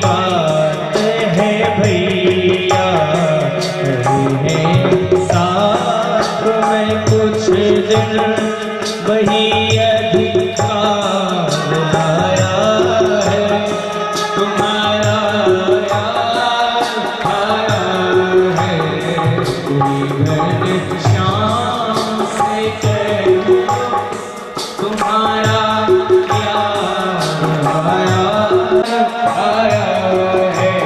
बात है भैया, है साथ में कुछ दिन वही अधिकार आया है तुम्हारा यार आया है। कोई घनश्याम से कह तुम्हारा यार आया है।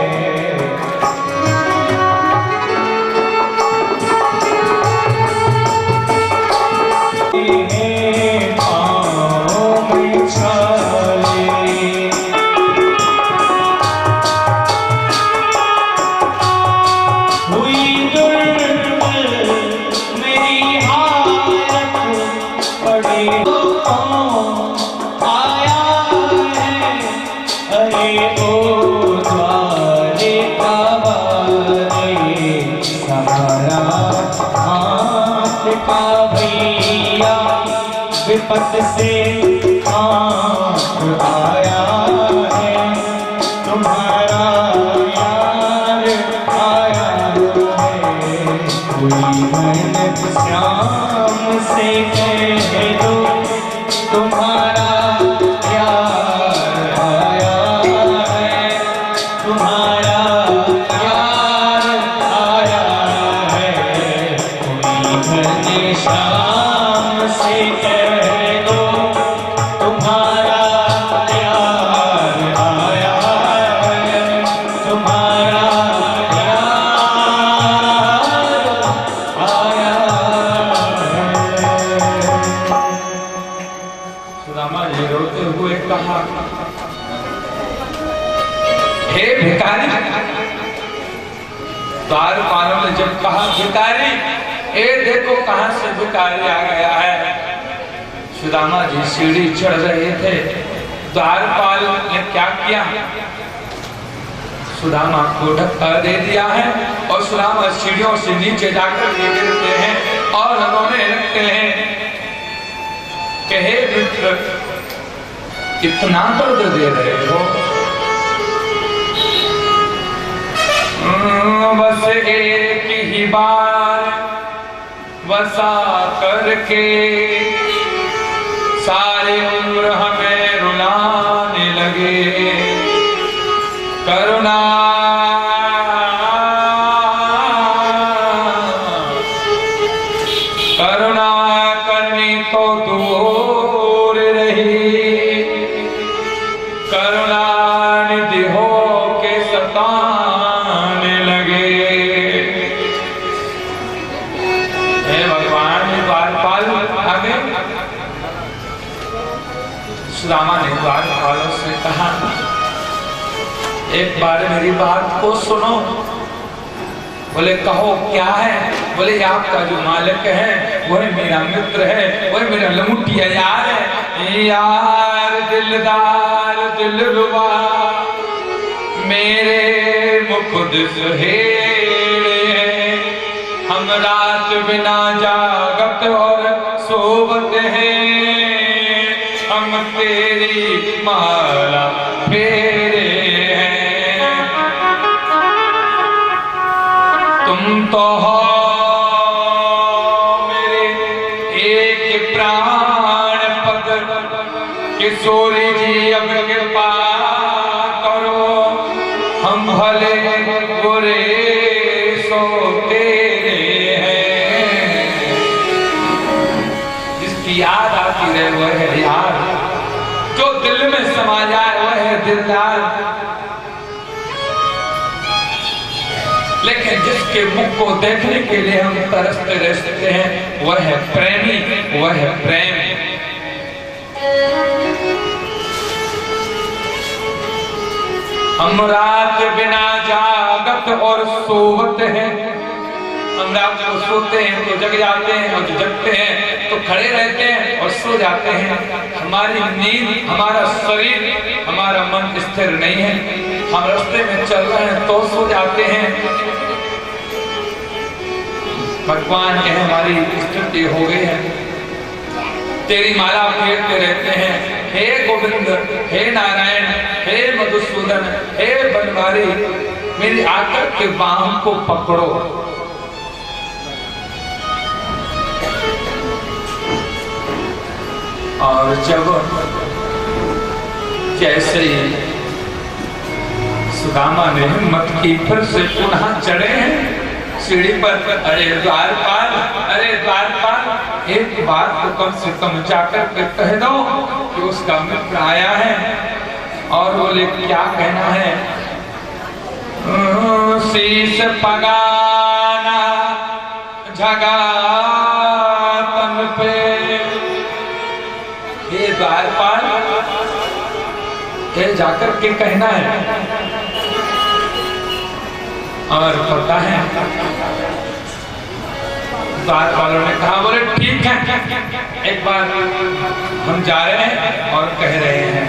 भैया विपत से हाथ आया है तुम्हारा यार आया है। कोई घनश्याम से कह दो तुम्हारा यार आया है तुम्हारा यार आया है। कोई घनश्याम से कह दो तुम्हारा यार आया है तुम्हारा यार आया है। सुदामा जी रोते हुए कहा, हे भिखारी। द्वारपालों ने जब कहा भिखारी, ए देखो कहां से भिखारी आ गया है। सुदामा जी सीढ़ी चढ़ रहे थे, द्वारपाल ने क्या किया, सुदामा को धक्का दे दिया है और सुदामा सीढ़ियों से नीचे जाकर गिरते हैं और रोने लगते हैं कि हे मित्र, कितना दर्द दे रहे हो। बस एक ही बार वसा करके सारी उम्र हमें रुलाने लगे। करुणा करुणा करनी तो दूर रही, करुणा निधि हो के सताने लगे। हे भगवान, द्वारपाल आगे। सुदामा ने द्वारपालों से कहा, एक बार मेरी बात को सुनो। बोले कहो क्या है। बोले आपका जो मालिक है वह मेरा मित्र है, वह मेरा लंगूटिया यार है। यार दिलदार दिलरुबा मेरे मुकुद सुहेड़े हैं। हम रात बिना जागत और सोवत हैं, हम तेरी माला फेरे हैं। तुम तो हो मेरे एक प्राण पद, किशोरी जी अब कृपा करो। हम भले बुरे सो तेरे हैं। जिसकी याद आती रहे वह है यार, जो दिल में समा जाए वह है दिलदार। लेकिन जिसके मुख को देखने के लिए हम तरसते रहते हैं वह है प्रेमी, वह है प्रेम। हम रात बिना जागत और सोवत हैं। हम रात को सोते हैं तो जग जाते हैं और जगते हैं तो खड़े रहते हैं और सो जाते हैं। हमारी नींद, हमारा शरीर, हमारा मन स्थिर नहीं है। हम रास्ते में चल रहे हैं तो सो जाते हैं। भगवान कहे हमारी स्थिति हो गई है, तेरी माला फेरते रहते हैं, हे गोविंद, हे नारायण, हे मधुसूदन, हे बनवारी, मेरी आकर के बाहों को पकड़ो। और जब जैसे ही सुदामा ने हिम्मत की, फिर से पुनः चढ़े हैं सीढ़ी पर। अरे द्वारपाल, अरे द्वारपाल, एक बात तो कम से कम जाकर के कह दो कि उसका मित्र आया है। और बोले क्या कहना है? शीश पगाना झगा तन पे। हे द्वारपाल, ये जाकर के कहना है। और पता है द्वारपालों ने कहा, बोले ठीक है, एक बार हम जा रहे हैं और कह रहे हैं।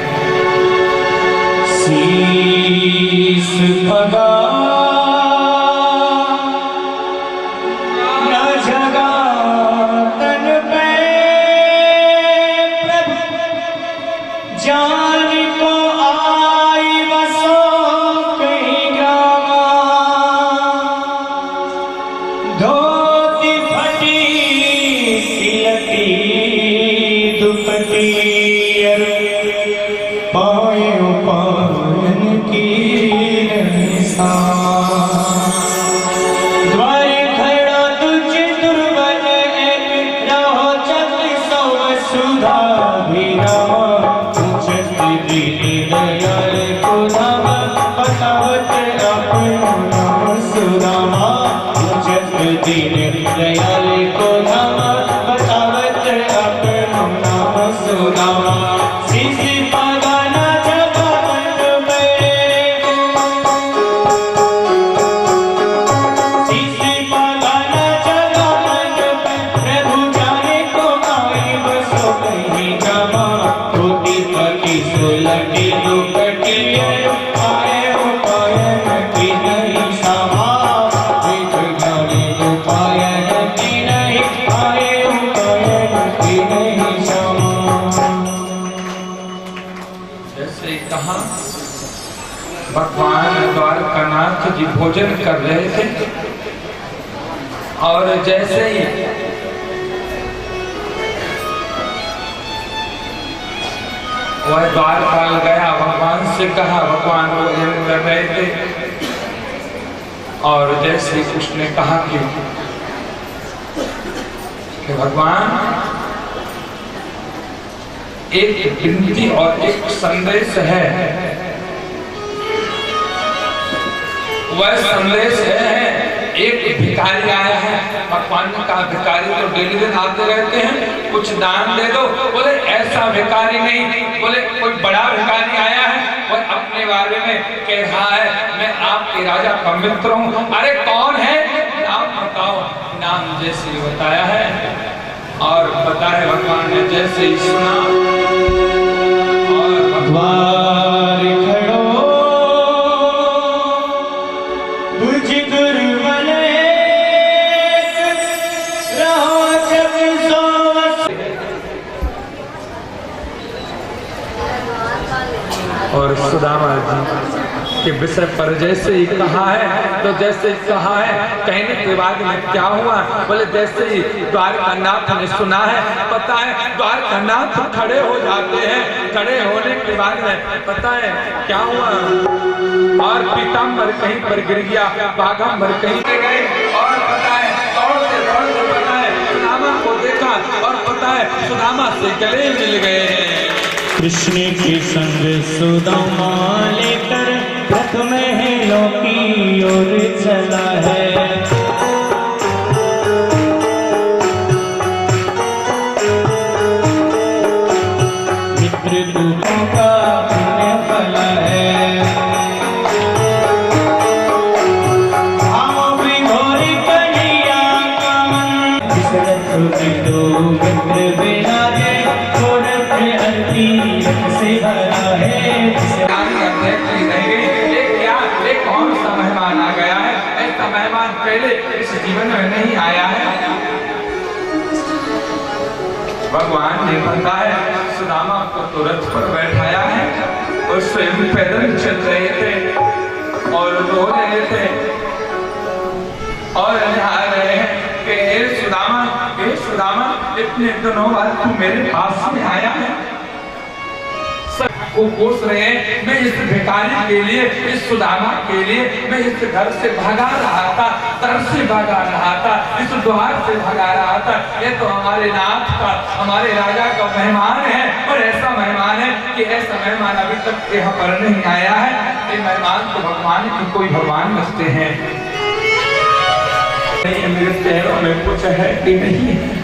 शीश भगा न जगा तन पे, जान को आई बसो कहीं ग्रामा। धोती फटी सिलती दुपटी, पाए पायन की द्वार खड़ा तुझ दुर्बल एक, रहो जग सौ सुधा भी दयाल को धाम, बतावत अपनो नाम सुदामा। जग दीन दयाल को धाम, बतावत अपनो नाम सुदामा। शीश पगाना झगा तन पे, शीश पगाना झगा तन पे, प्रभु जाने को आई बसो कहीं जमा। धोती फटी सुलटी दुपटी, आए हो पायन की नहीं समा। एक गाने को पायन की नहीं, आए हो पायन की नहीं समा। जैसे ही कहा, भगवान द्वारकानाथ जी भोजन कर रहे थे और जैसे ही वह द्वारपाल गया, भगवान से कहा, भगवान भोजन कर रहे थे और जैसे ही उसने कहा कि भगवान एक विनती और एक संदेश है। वह संदेश है, एक भिखारी आया है। भगवान ने कहा, भिखारी तो डेली दिन आते रहते हैं, कुछ दान दे दो। बोले ऐसा भिखारी नहीं, बोले कोई बड़ा भिखारी आया है, वह अपने बारे में कह रहा है, मैं आपके राजा का मित्र हूँ। अरे कौन है? नाम बताओ। नाम जैसे ही बताया है और बताया, भगवान ने जैसे ही सुना और द्वार खड़ो तुझ दुर्बल एक, रहो जग सौ। और सुदामा जी के विषय पर जैसे ही कहा है, तो जैसे ही कहा है, कहने के बाद में क्या हुआ? बोले जैसे ही द्वारकानाथ ने सुना है, पता है द्वारकानाथ खड़े हो जाते हैं। खड़े होने के बाद में पता है क्या हुआ? और पीताम्बर कहीं पर गिर गया, बाघम्बर कहीं पे गए और पता है दौड़ते दौड़ते पता है सुदामा को देखा और पता है सुदामा से गले मिल गए। कृष्ण के संग सुदामा लेकर रथ महलों की ओर चला है। मित्र दूतों का पुण्य फला है। भाव विघोरी कन्हैया का मन, विसरत दो मित्र बिना दे, गोरख अति से भरा है। कौन सा मेहमान आ गया है? ऐसा मेहमान पहले इस जीवन में नहीं आया है। भगवान ने बताया सुदामा को तो रथ पर बैठाया है और स्वयं पैदल चल रहे थे और रो रहे थे और नहा रहे हैं कि हे सुदामा इतने दिनों बाद तू मेरे पास में आया है। सबको पूछ रहे हैं, मैं इस भिखारी के लिए, इस सुदामा के लिए मैं इस घर से भगा रहा था, दर से भगा रहा था, इस द्वार से भगा रहा था। ये तो हमारे नाथ का, हमारे राजा का मेहमान है और ऐसा मेहमान है कि ऐसा मेहमान अभी तक यहाँ पर नहीं आया है। ये मेहमान तो भगवान की कोई भगवान बसते हैं। मेरे पैरों में कुछ है कि नहीं है।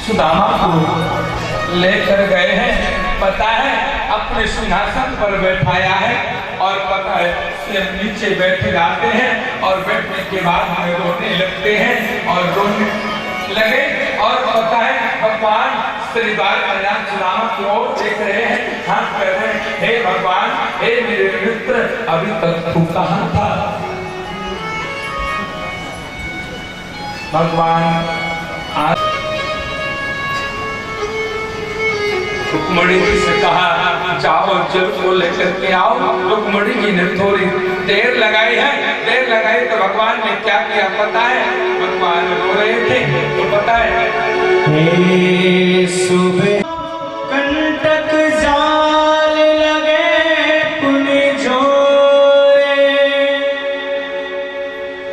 सुदामा को लेकर गए हैं, पता है अपने सिंहासन पर बैठाया है और पता है स्वयं नीचे बैठ जाते हैं और बैठने के बाद हमें रोने लगते हैं और रोने लगे और पता है भगवान श्री बाल कल्याण सुदामा की ओर देख रहे हैं, हाथ कर रहे हैं, हे भगवान, हे मेरे मित्र, अभी तक तू कहाँ था? भगवान रुक्मणी जी से कहा, जाओ जल को लेकर के आओ। रुक्मणी जी ने थोड़ी देर लगाई है, देर लगाई तो भगवान ने क्या किया पता है? भगवान रो रहे थे तो पता है, हे सुबह कंटक जाल लगे पुनि जोरे,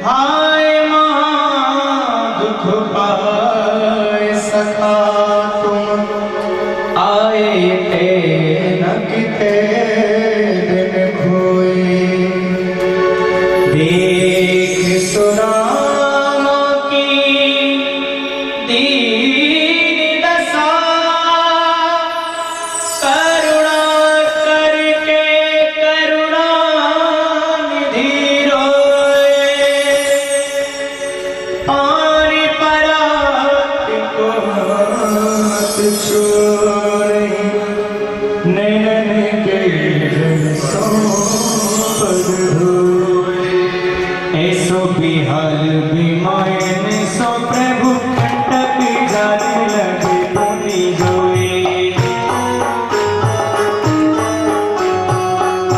हाय महा दुख पाए सखा तुम, आए थे न किते दिन खोए। देख सुदामा की दीन दशा, करुणा करके करुणा निधि रोए, पानी परात को हाथ छोड़े, नैनन के जल सौंप धोए। ऐसो बिहाल बिमायन सो प्रभु कंटक जाल लगे पुनि जोए,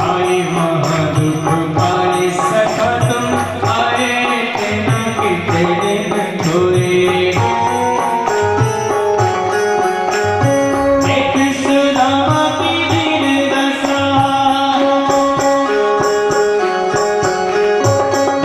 आए महादुख पाए सखा तुम, आए तेना किते दिन खोए। एक सुदामा की दीन दशा,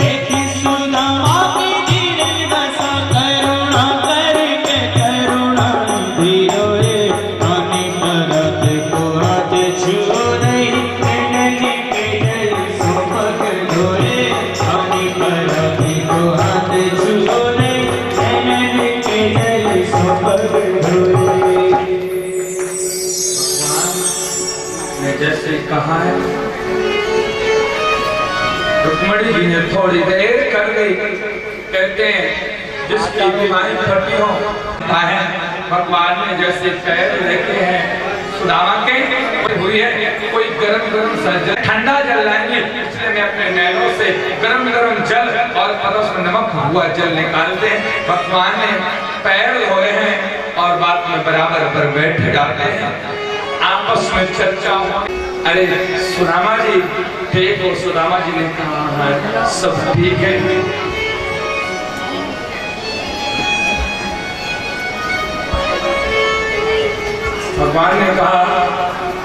एक सुदामा की दीन दशा, करुणा करके करुणा निधि रोए, पानी परत को हाथ छोड़े, नैनन के जल सो पग धोए, पानी परत को हाथ छोड़े, नैनन के जल सो पग धोए। ने जैसे कहा है, रुक्मणी जी ने थोड़ी देर कर गई। कहते हैं जिसकी बीमारी फटी हो, है भगवान ने जैसे पैर रखे हैं सुदामा के, कोई हुई है, कोई गरम गरम सा जल, ठंडा जल लाएंगे, इसलिए मैं अपने नैनों से गरम गरम जल और परस में नमक हुआ जल निकालते हैं। भगवान ने पैर धोए हैं और बात में बराबर पर बैठ जाते हैं, आपस में चर्चा हो। अरे सुदामा जी ठीक हो? सुदामा जी ने कहा है सब ठीक है। भगवान ने कहा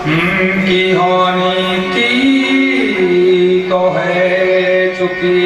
की होनी की तो है चुकी,